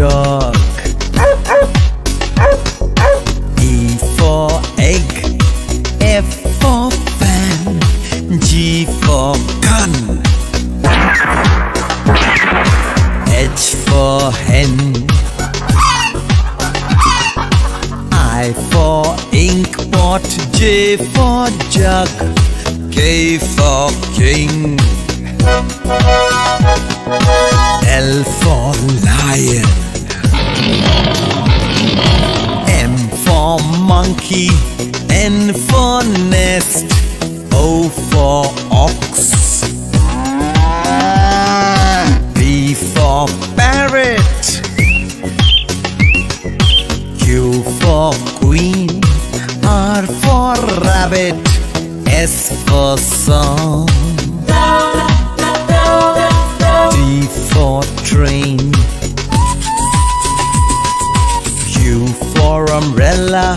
dog. E for egg. F for fan. G for gun. H for hen. I for inkpot. J for jug. K for king. L for lion. M for monkey. N for nest. O for ox. P for parrot. Q for queen. R for rabbit. S for song. T for train. U for umbrella.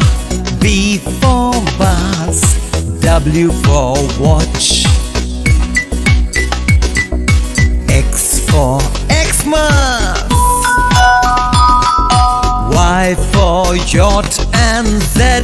V for vase. W for watch. X for Xmas. Y for yacht. And Z